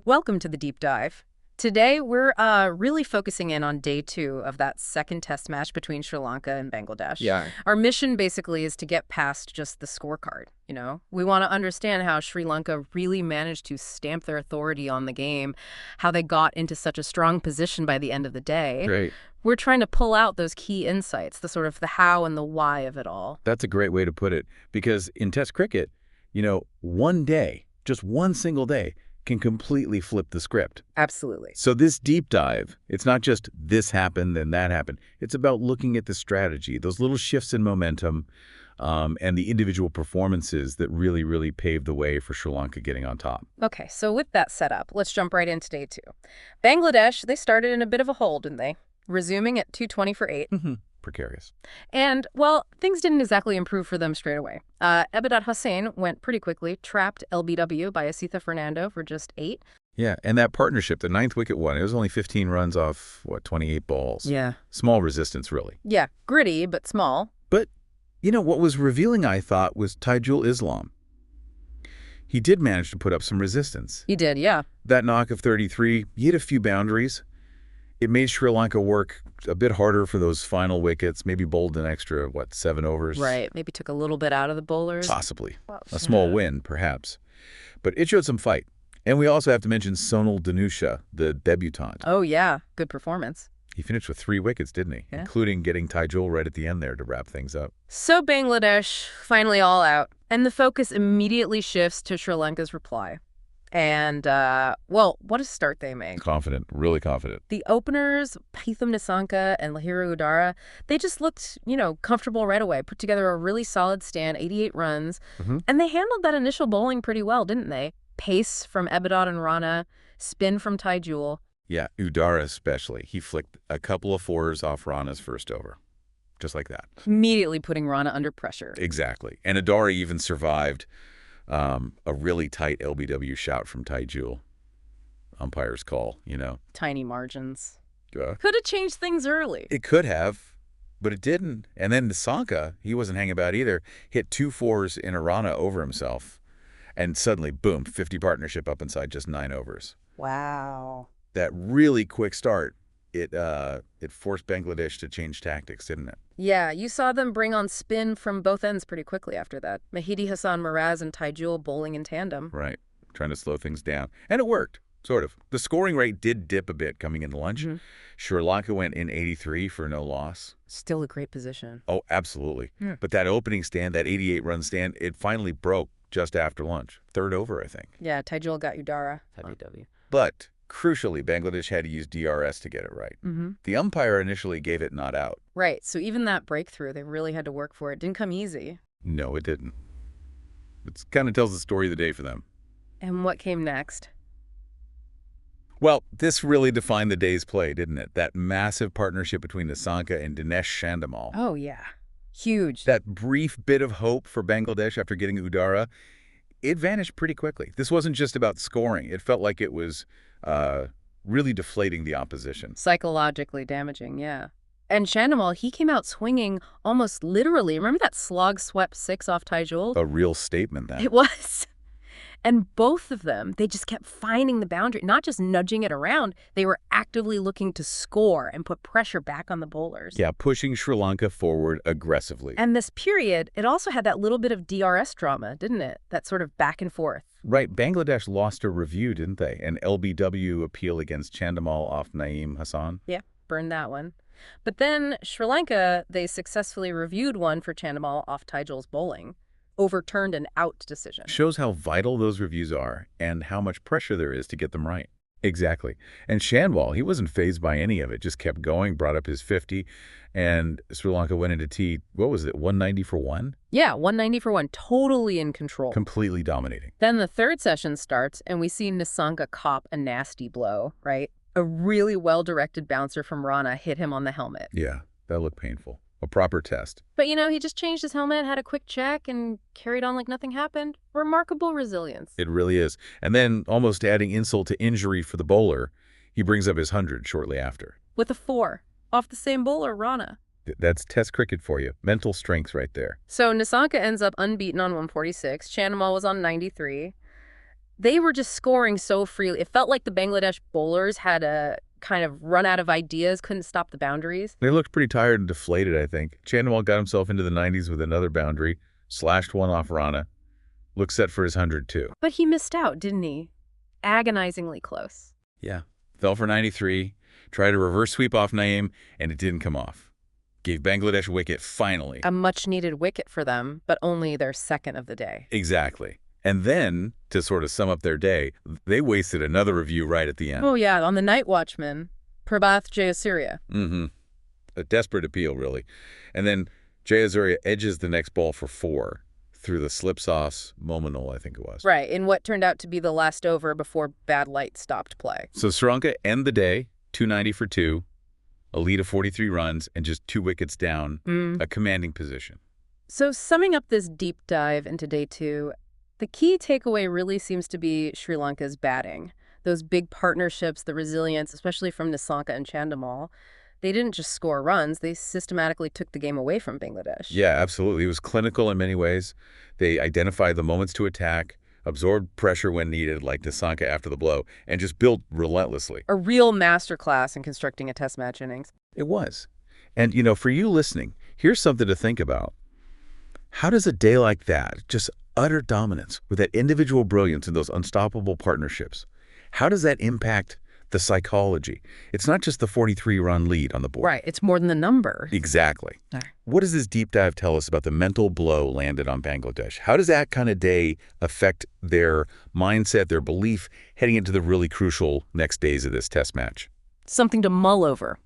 Welcome to the deep dive. Today, we're really focusing in on day 2 of that second test match between Sri Lanka and Bangladesh. Yeah. Our mission basically is to get past just the scorecard, you know? We want to understand how Sri Lanka really managed to stamp their authority on the game, how they got into such a strong position by the end of the day. Great. We're trying to pull out those key insights, the sort of the how and the why of it all. That's a great way to put it. Because in Test cricket, one day, just one single day, can completely flip the script. Absolutely. So this deep dive, it's not just this happened, then that happened. It's about looking at the strategy, those little shifts in momentum, and the individual performances that really paved the way for Sri Lanka getting on top. Okay, so with that set up, let's jump right into day 2. Bangladesh, they started in a bit of a hole, didn't they? Resuming at 220 for 8. Precarious. And, well, things didn't exactly improve for them straight away. Ebadat Hussain went pretty quickly, trapped LBW by Asitha Fernando for just 8. Yeah, and that partnership, the 9th wicket one, it was only 15 runs off, 28 balls? Yeah. Small resistance, really. Yeah, gritty, but small. But, what was revealing, I thought, was Taijul Islam. He did manage to put up some resistance. He did, yeah. That knock of 33, he hit a few boundaries. It made Sri Lanka work a bit harder for those final wickets, maybe bowled an extra, 7 overs? Right, maybe took a little bit out of the bowlers. Possibly. A small win, perhaps. But it showed some fight. And we also have to mention Sonal Danusha, the debutante. Oh, yeah. Good performance. He finished with 3 wickets, didn't he? Yeah. Including getting Taijul right at the end there to wrap things up. So Bangladesh, finally all out. And the focus immediately shifts to Sri Lanka's reply. And, what a start they made. Confident, really confident. The openers, Pritham Nissanka and Lahira Udara, they just looked, comfortable right away, put together a really solid stand, 88 runs. And they handled that initial bowling pretty well, didn't they? Pace from Ebadat and Rana, spin from Taijul. Yeah, Udara especially. He flicked a couple of 4s off Rana's first over. Just like that. Immediately putting Rana under pressure. Exactly. And Udara even survived a really tight LBW shout from Taijul. Umpire's call, Tiny margins. Could have changed things early. It could have, but it didn't. And then Nissanka, he wasn't hanging about either, hit 2 4s in a Rana over himself. And suddenly, boom, 50 partnership up inside just 9 overs. Wow. That really quick start, it forced Bangladesh to change tactics, didn't it? Yeah, you saw them bring on spin from both ends pretty quickly after that. Mahidi Hassan Miraz and Taijul bowling in tandem. Right, trying to slow things down. And it worked, sort of. The scoring rate did dip a bit coming into lunch. Sri Lanka went in 83 for no loss. Still a great position. Oh, absolutely. Yeah. But that opening stand, that 88-run stand, it finally broke just after lunch. 3rd over, I think. Yeah, Taijul got Udara. WW. But crucially, Bangladesh had to use DRS to get it right. The umpire initially gave it not out. Right, so even that breakthrough, they really had to work for it. Didn't come easy. No, it didn't. It kind of tells the story of the day for them. And what came next? Well, this really defined the day's play, didn't it? That massive partnership between Nissanka and Dinesh Chandimal. Oh, yeah. Huge. That brief bit of hope for Bangladesh after getting Udara, it vanished pretty quickly. This wasn't just about scoring. It felt like it was really deflating the opposition. Psychologically damaging, yeah. And Chandimal, he came out swinging almost literally. Remember that slog swept 6 off Taijul? A real statement, that. It was. And both of them, they just kept finding the boundary, not just nudging it around. They were actively looking to score and put pressure back on the bowlers. Yeah, pushing Sri Lanka forward aggressively. And this period, it also had that little bit of DRS drama, didn't it? That sort of back and forth. Right. Bangladesh lost a review, didn't they? An LBW appeal against Chandimal off Naeem Hassan. Yeah, burned that one. But then Sri Lanka, they successfully reviewed one for Chandimal off Taijul's bowling. Overturned an out decision. Shows how vital those reviews are and how much pressure there is to get them right. Exactly. And Chandimal, he wasn't fazed by any of it, just kept going, brought up his 50, and Sri Lanka went into tea, 190 for 1? Yeah, 190 for 1, totally in control. Completely dominating. Then the third session starts, and we see Nissanka cop a nasty blow, right? A really well-directed bouncer from Rana hit him on the helmet. Yeah, that looked painful. A proper test. But, he just changed his helmet, had a quick check, and carried on like nothing happened. Remarkable resilience. It really is. And then, almost adding insult to injury for the bowler, he brings up his 100 shortly after. With a 4, off the same bowler, Rana. That's test cricket for you. Mental strength right there. So Nissanka ends up unbeaten on 146. Chandimal was on 93. They were just scoring so freely. It felt like the Bangladesh bowlers had a kind of run out of ideas, couldn't stop the boundaries. They looked pretty tired and deflated, I think. Chandimal got himself into the 90s with another boundary, slashed one off Rana. Looked set for his 100, too. But he missed out, didn't he? Agonizingly close. Yeah. Fell for 93, tried a reverse sweep off Naeem, and it didn't come off. Gave Bangladesh a wicket, finally. A much-needed wicket for them, but only their second of the day. Exactly. And then, to sort of sum up their day, they wasted another review right at the end. Oh, yeah, on the night watchman, Prabhath Jayasuriya. Mm-hmm. A desperate appeal, really. And then Jayasuriya edges the next ball for 4 through the slip sauce, Mominal, I think it was. Right, in what turned out to be the last over before bad light stopped play. So Sri Lanka end the day, 290 for 2, a lead of 43 runs, and just 2 wickets down, a commanding position. So summing up this deep dive into day 2, the key takeaway really seems to be Sri Lanka's batting. Those big partnerships, the resilience, especially from Nissanka and Chandimal, they didn't just score runs, they systematically took the game away from Bangladesh. Yeah, absolutely. It was clinical in many ways. They identified the moments to attack, absorbed pressure when needed, like Nissanka after the blow, and just built relentlessly. A real masterclass in constructing a test match innings. It was. And, for you listening, here's something to think about. How does a day like that, just utter dominance, with that individual brilliance and those unstoppable partnerships, how does that impact the psychology? It's not just the 43-run lead on the board. Right, it's more than the number. Exactly. Right. What does this deep dive tell us about the mental blow landed on Bangladesh? How does that kind of day affect their mindset, their belief, heading into the really crucial next days of this test match? Something to mull over.